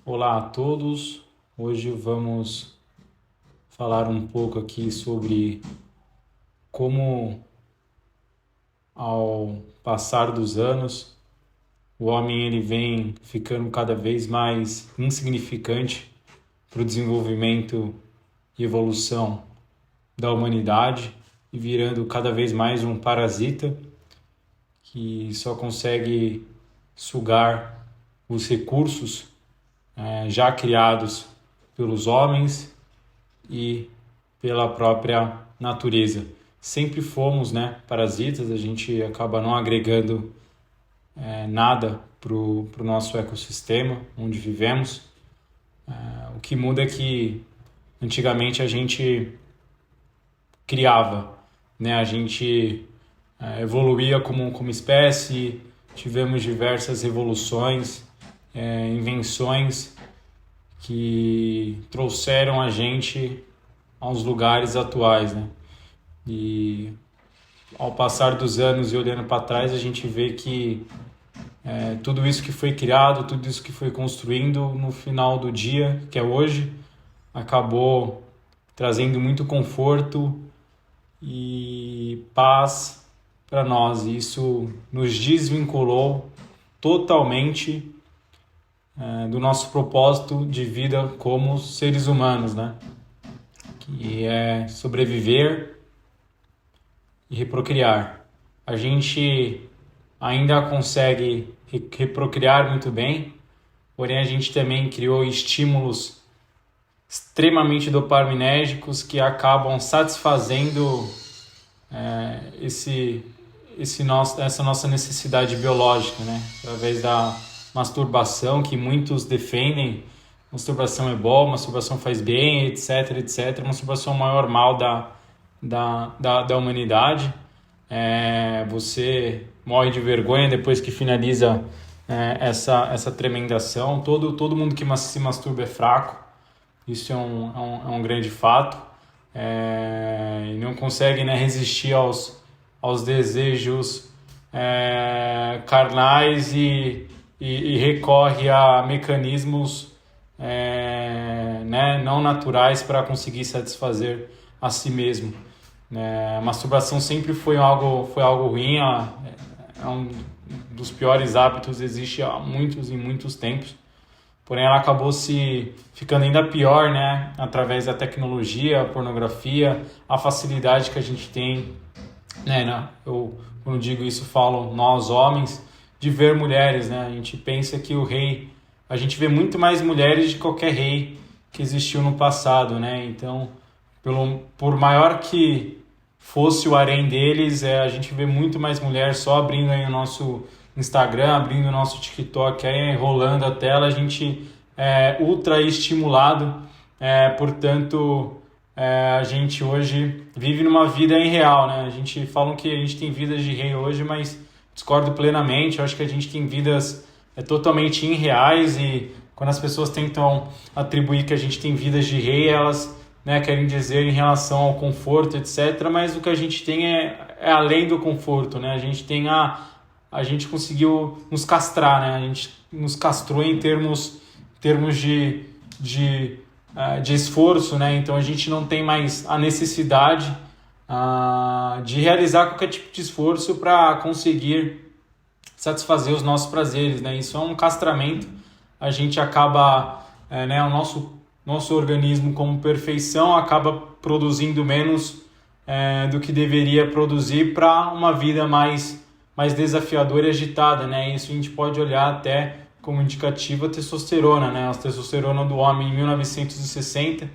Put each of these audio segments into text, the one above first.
Olá a todos. Hoje vamos falar um pouco aqui sobre como, ao passar dos anos, o homem ele vem ficando cada vez mais insignificante para o desenvolvimento e evolução da humanidade e virando cada vez mais um parasita que só consegue sugar os recursos já criados pelos homens e pela própria natureza. Sempre fomos, parasitas, a gente acaba não agregando nada para o nosso ecossistema onde vivemos. O que muda é que antigamente a gente criava, a gente evoluía como espécie, tivemos diversas revoluções, invenções que trouxeram a gente aos lugares atuais, E ao passar dos anos e olhando para trás, a gente vê que tudo isso que foi criado, tudo isso que foi construindo no final do dia, que é hoje, acabou trazendo muito conforto e paz para nós. E isso nos desvinculou totalmente do nosso propósito de vida como seres humanos, Que é sobreviver e reprocriar. A gente ainda consegue reprocriar muito bem, porém a gente também criou estímulos extremamente dopaminérgicos que acabam satisfazendo essa nossa necessidade biológica, Através da masturbação, que muitos defendem. Masturbação é bom, masturbação faz bem, etc, etc. Masturbação é o maior mal da humanidade. Você morre de vergonha depois que finaliza essa tremendação. Todo mundo que se masturba é fraco. Isso é um grande fato. E não consegue resistir aos desejos carnais e recorre a mecanismos não naturais para conseguir satisfazer a si mesmo. A masturbação sempre foi algo ruim, é um dos piores hábitos, existe há muitos e muitos tempos. Porém, ela acabou se ficando ainda pior, através da tecnologia, a pornografia, a facilidade que a gente tem, Eu, quando digo isso, falo nós homens, de ver mulheres, A gente pensa que a gente vê muito mais mulheres de qualquer rei que existiu no passado, Então, por maior que fosse o harém deles, a gente vê muito mais mulher. Só abrindo aí o nosso Instagram, abrindo o nosso TikTok, aí, rolando a tela, a gente é ultra estimulado, portanto, a gente hoje vive numa vida irreal, A gente fala que a gente tem vidas de rei hoje, mas discordo plenamente. Eu acho que a gente tem vidas totalmente irreais, e quando as pessoas tentam atribuir que a gente tem vidas de rei, elas querem dizer em relação ao conforto, etc. Mas o que a gente tem é além do conforto, A gente conseguiu nos castrar, A gente nos castrou em termos de esforço, Então a gente não tem mais a necessidade de realizar qualquer tipo de esforço para conseguir satisfazer os nossos prazeres, Isso é um castramento. A gente acaba, o nosso organismo, como perfeição, acaba produzindo menos do que deveria produzir para uma vida mais desafiadora e agitada, Isso a gente pode olhar até como indicativo a testosterona, A testosterona do homem em 1960,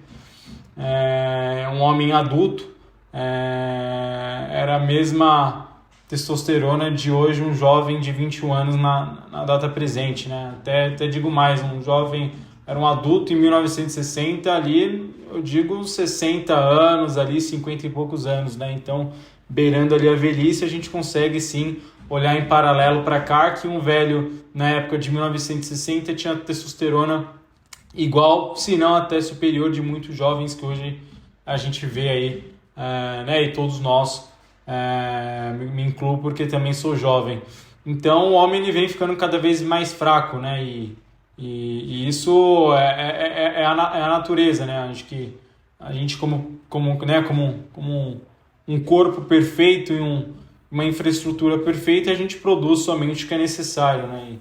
um homem adulto, era a mesma testosterona de hoje, um jovem de 21 anos na data presente, Até digo mais, um jovem era um adulto em 1960, ali eu digo 60 anos, ali 50 e poucos anos, Então, beirando ali a velhice, a gente consegue sim olhar em paralelo para cá, que um velho na época de 1960 tinha testosterona igual, se não até superior, de muitos jovens que hoje a gente vê aí, e todos nós, me incluo porque também sou jovem. Então o homem ele vem ficando cada vez mais fraco, E isso é a natureza, né? Acho que a gente como um corpo perfeito e uma infraestrutura perfeita, a gente produz somente o que é necessário, né?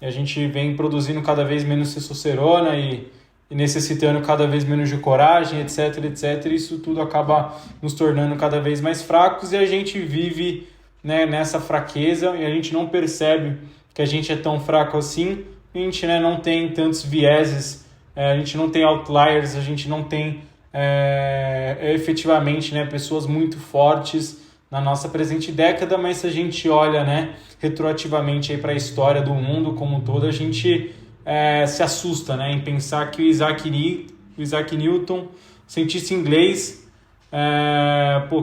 E a gente vem produzindo cada vez menos testosterona e necessitando cada vez menos de coragem, etc, etc. E isso tudo acaba nos tornando cada vez mais fracos e a gente vive, né, nessa fraqueza e a gente não percebe que a gente é tão fraco assim. A gente, né, não tem tantos vieses, a gente não tem outliers, a gente não tem efetivamente, né, pessoas muito fortes na nossa presente década, mas se a gente olha, né, retroativamente para a história do mundo como um todo, a gente se assusta, né, em pensar que o Isaac Newton, cientista inglês,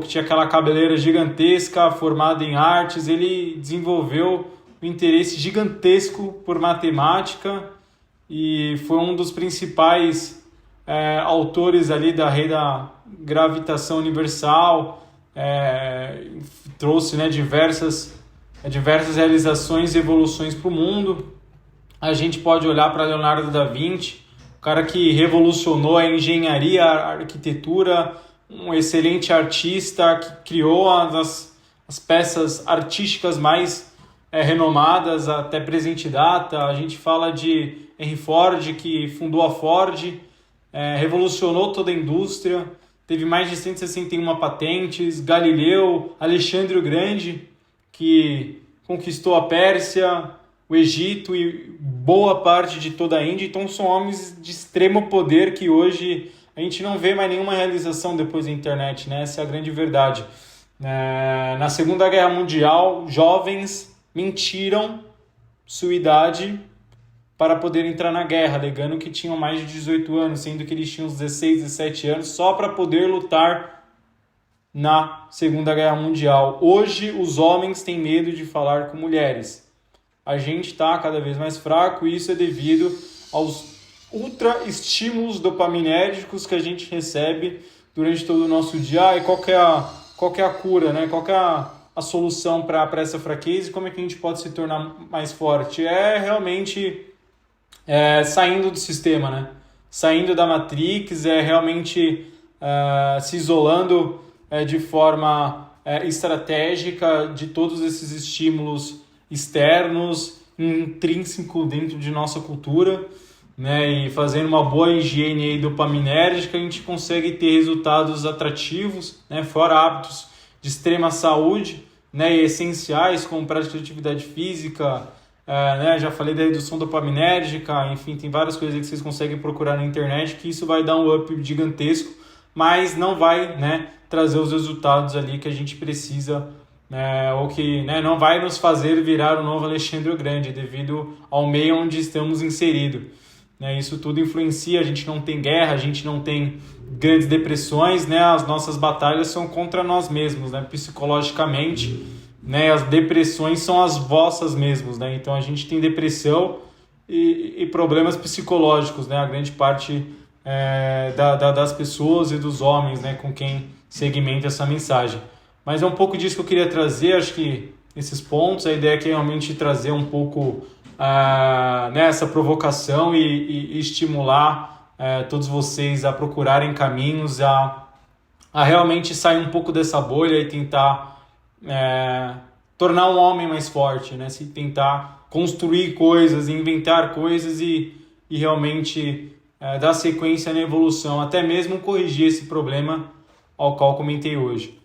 que tinha aquela cabeleira gigantesca, formado em artes, ele desenvolveu um interesse gigantesco por matemática e foi um dos principais autores ali da lei da gravitação universal, trouxe, né, diversas realizações e evoluções para o mundo. A gente pode olhar para Leonardo da Vinci, o cara que revolucionou a engenharia, a arquitetura, um excelente artista que criou as peças artísticas mais renomadas até presente data. A gente fala de Henry Ford, que fundou a Ford, revolucionou toda a indústria, teve mais de 161 patentes. Galileu, Alexandre o Grande, que conquistou a Pérsia, o Egito e boa parte de toda a Índia. Então são homens de extremo poder que hoje a gente não vê mais nenhuma realização depois da internet, né? Essa é a grande verdade. Na Segunda Guerra Mundial, jovens mentiram sua idade para poder entrar na guerra, alegando que tinham mais de 18 anos, sendo que eles tinham 16, 17 anos, só para poder lutar na Segunda Guerra Mundial. Hoje, os homens têm medo de falar com mulheres. A gente está cada vez mais fraco e isso é devido aos ultra estímulos dopaminérgicos que a gente recebe durante todo o nosso dia. E qual que é a cura, né? Qual que é a solução para essa fraqueza e como é que a gente pode se tornar mais forte? É realmente saindo do sistema, né? Saindo da Matrix, realmente se isolando de forma estratégica de todos esses estímulos externos, intrínseco dentro de nossa cultura, né? E fazendo uma boa higiene aí dopaminérgica, a gente consegue ter resultados atrativos, né? Fora hábitos de extrema saúde, né? E essenciais, como prática de atividade física, né? Já falei da redução dopaminérgica, enfim, tem várias coisas que vocês conseguem procurar na internet que isso vai dar um up gigantesco, mas não vai, né, trazer os resultados ali que a gente precisa, ou que, né, não vai nos fazer virar o novo Alexandre o Grande devido ao meio onde estamos inseridos. Né? Isso tudo influencia, a gente não tem guerra, a gente não tem grandes depressões, né? As nossas batalhas são contra nós mesmos, né? Psicologicamente, né? As depressões são as vossas mesmos, né? Então a gente tem depressão e problemas psicológicos, né? A grande parte das pessoas e dos homens, né? Com quem segmenta essa mensagem. Mas é um pouco disso que eu queria trazer, acho que esses pontos, a ideia aqui é realmente trazer um pouco essa provocação e estimular todos vocês a procurarem caminhos, a realmente sair um pouco dessa bolha e tentar tornar um homem mais forte, né? Se tentar construir coisas, inventar coisas e realmente dar sequência na evolução, até mesmo corrigir esse problema ao qual comentei hoje.